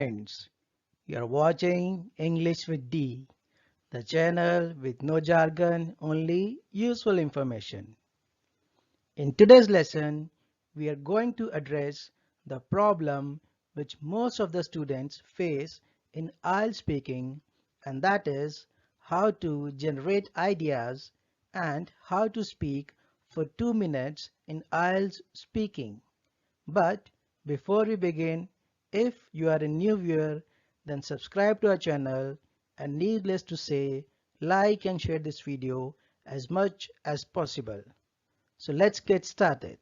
Friends, you're watching English with D, the channel with no jargon, only useful information. In today's lesson, we are going to address the problem which most of the students face in IELTS speaking, and that is how to generate ideas and how to speak for 2 minutes in IELTS speaking. But before we begin, if you are a new viewer, then subscribe to our channel, and needless to say, like and share this video as much as possible. So let's get started.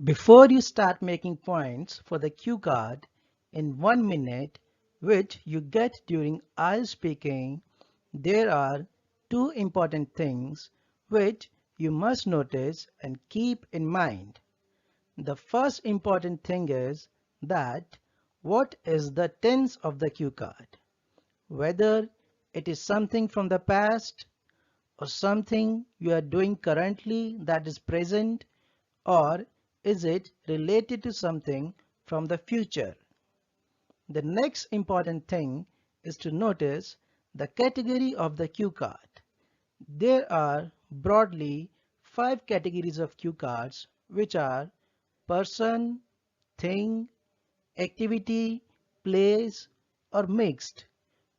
Before you start making points for the cue card in 1 minute, which you get during IELTS speaking, there are two important things which you must notice and keep in mind. The first important thing is that what is the tense of the cue card? Whether it is something from the past or something you are doing currently that is present, or is it related to something from the future? The next important thing is to notice the category of the cue card. There are broadly 5 categories of cue cards, which are person, thing, activity, place, or mixed,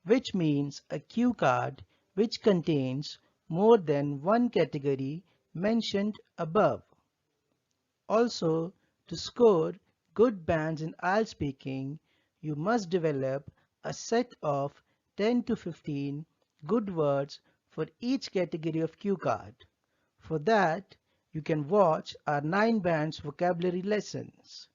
which means a cue card which contains more than one category mentioned above. Also, to score good bands in IELTS speaking, you must develop a set of 10 to 15 good words for each category of cue card. For that, you can watch our 9 bands vocabulary lessons.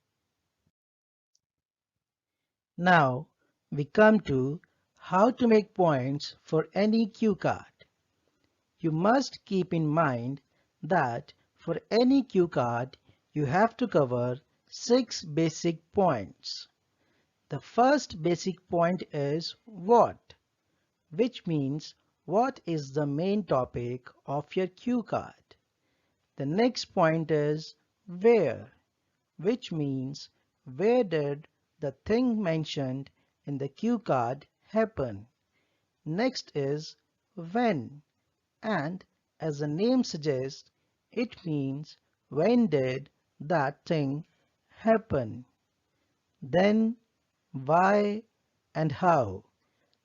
Now, we come to how to make points for any cue card. You must keep in mind that for any cue card, you have to cover 6 basic points. The first basic point is what, which means what is the main topic of your cue card. The next point is where, which means where did the thing mentioned in the cue card happen. Next is when, and as the name suggests, it means when did that thing happen. Then why and how.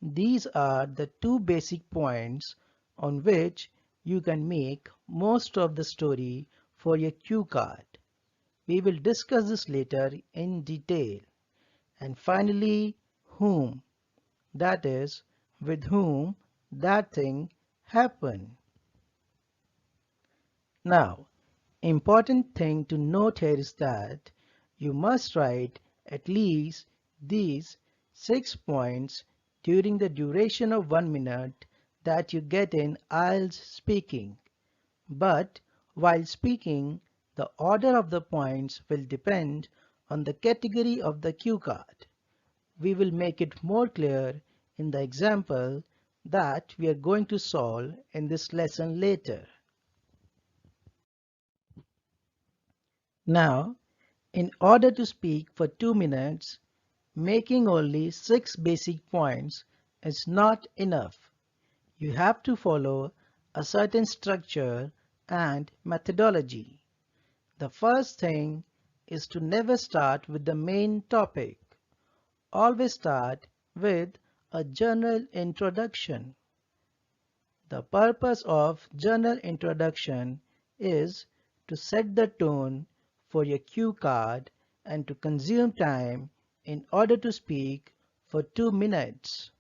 These are the two basic points on which you can make most of the story for your cue card. We will discuss this later in detail. And finally, whom, that is, with whom that thing happened. Now, important thing to note here is that you must write at least these 6 points during the duration of 1 minute that you get in IELTS speaking. But while speaking, the order of the points will depend on the category of the cue card. We will make it more clear in the example that we are going to solve in this lesson later. Now, in order to speak for 2 minutes, making only 6 basic points is not enough. You have to follow a certain structure and methodology. The first thing is to never start with the main topic. Always start with a general introduction. The purpose of general introduction is to set the tone for your cue card and to consume time in order to speak for 2 minutes.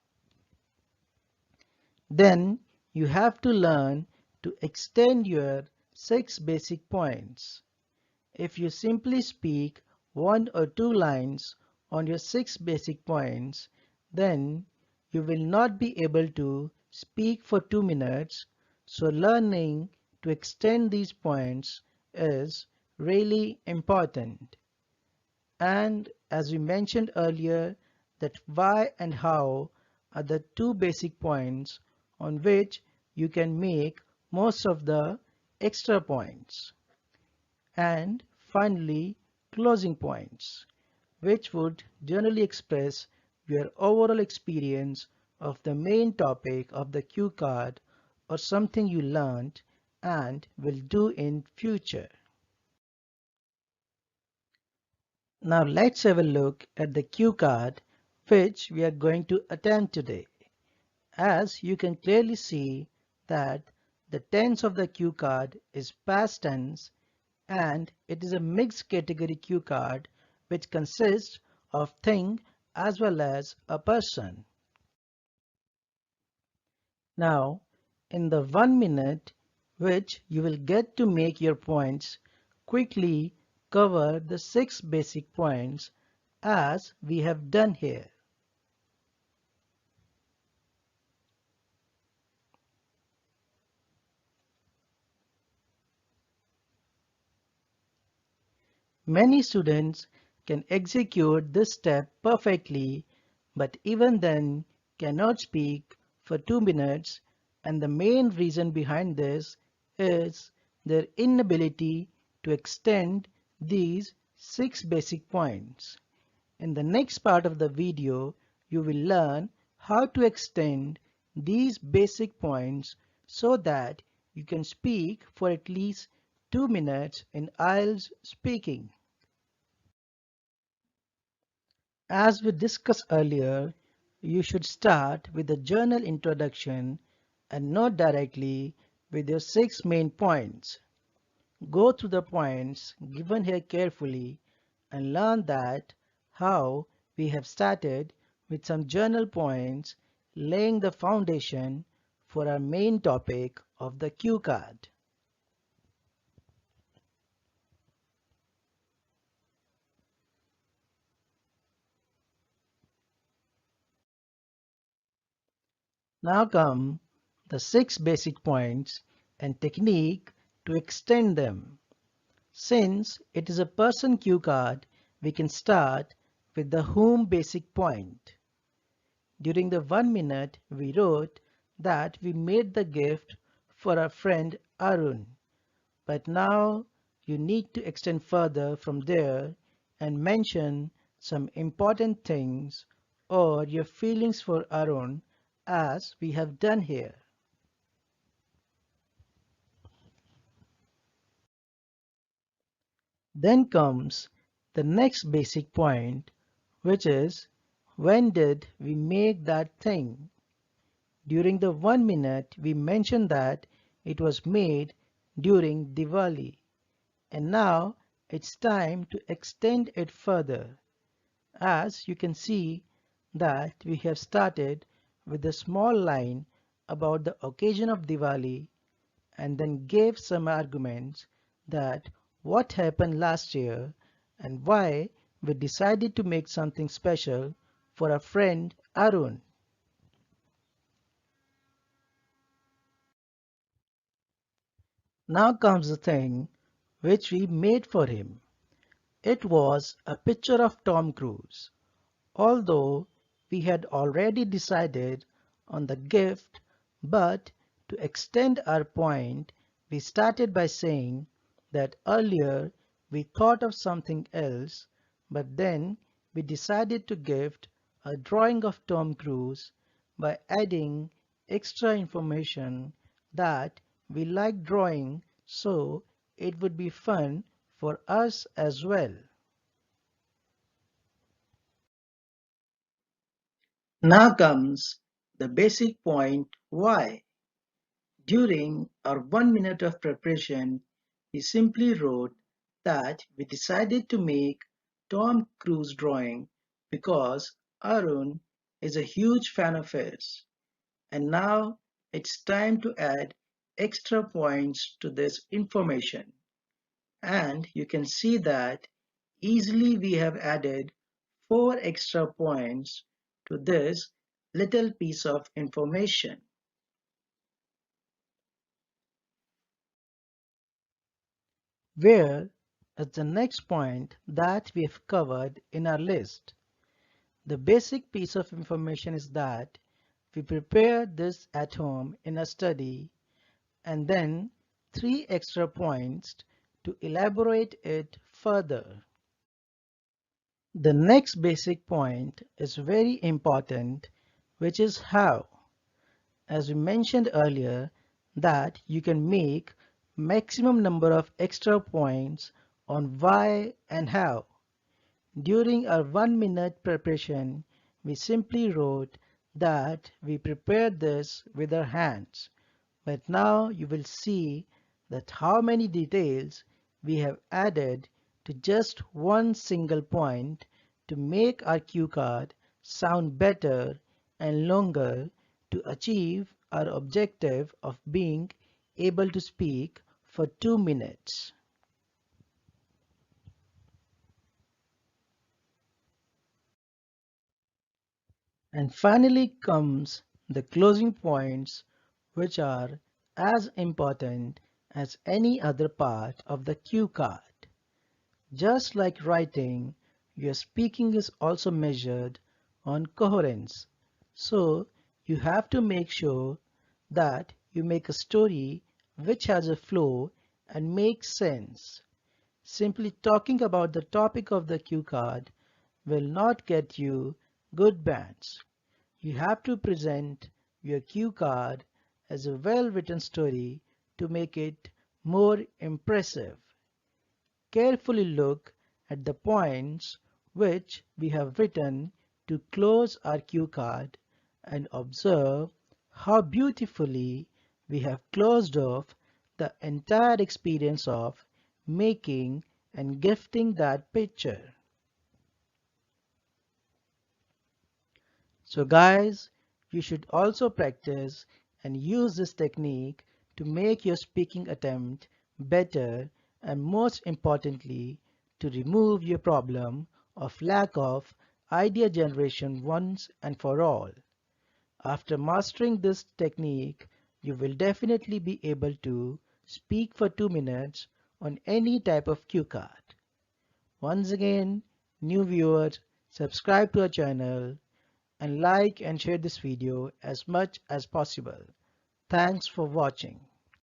Then you have to learn to extend your 6 basic points. If you simply speak 1 or 2 lines on your 6 basic points, then you will not be able to speak for 2 minutes, so learning to extend these points is really important. And as we mentioned earlier, that why and how are the 2 basic points on which you can make most of the extra points. And finally, closing points, which would generally express your overall experience of the main topic of the cue card or something you learned and will do in future. Now let's have a look at the cue card which we are going to attempt today. As you can clearly see that the tense of the cue card is past tense and it is a mixed category cue card which consists of thing as well as a person. Now, in the 1 minute which you will get to make your points, quickly cover the 6 basic points as we have done here. Many students can execute this step perfectly, but even then cannot speak for 2 minutes, and the main reason behind this is their inability to extend these 6 basic points. In the next part of the video, you will learn how to extend these basic points so that you can speak for at least 2 minutes in Ielts speaking. As we discussed earlier, you should start with the journal introduction and not directly with your 6 main points. Go through the points given here carefully and learn that how we have started with some journal points laying the foundation for our main topic of the cue card. Now come the 6 basic points and technique to extend them. Since it is a person cue card, we can start with the whom basic point. During the 1 minute, we wrote that we made the gift for our friend Arun. But now you need to extend further from there and mention some important things or your feelings for Arun as we have done here. Then comes the next basic point, which is when did we make that thing? During the 1 minute, we mentioned that it was made during Diwali. And now it's time to extend it further. As you can see that we have started with a small line about the occasion of Diwali and then gave some arguments that what happened last year and why we decided to make something special for our friend Arun. Now comes the thing which we made for him. It was a picture of Tom Cruise. Although we had already decided on the gift, but to extend our point, we started by saying that earlier we thought of something else, but then we decided to gift a drawing of Tom Cruise by adding extra information that we like drawing, so it would be fun for us as well. Now comes the basic point why. During our 1 minute of preparation, we simply wrote that we decided to make Tom Cruise drawing because Arun is a huge fan of his. And now it's time to add extra points to this information. And you can see that easily we have added 4 extra points to this little piece of information. Where is the next point that we have covered in our list? The basic piece of information is that we prepare this at home in a study and then 3 extra points to elaborate it further. The next basic point is very important, which is how. As we mentioned earlier, that you can make maximum number of extra points on why and how. During our 1 minute preparation, we simply wrote that we prepared this with our hands. But now you will see that how many details we have added to just one single point to make our cue card sound better and longer to achieve our objective of being able to speak for 2 minutes. And finally comes the closing points, which are as important as any other part of the cue card. Just like writing, your speaking is also measured on coherence. So you have to make sure that you make a story which has a flow and makes sense. Simply talking about the topic of the cue card will not get you good bands. You have to present your cue card as a well-written story to make it more impressive. Carefully look at the points which we have written to close our cue card and observe how beautifully we have closed off the entire experience of making and gifting that picture. So guys, you should also practice and use this technique to make your speaking attempt better and most importantly, to remove your problem of lack of idea generation once and for all. After mastering this technique, you will definitely be able to speak for 2 minutes on any type of cue card. Once again, new viewers, subscribe to our channel and like and share this video as much as possible. Thanks for watching.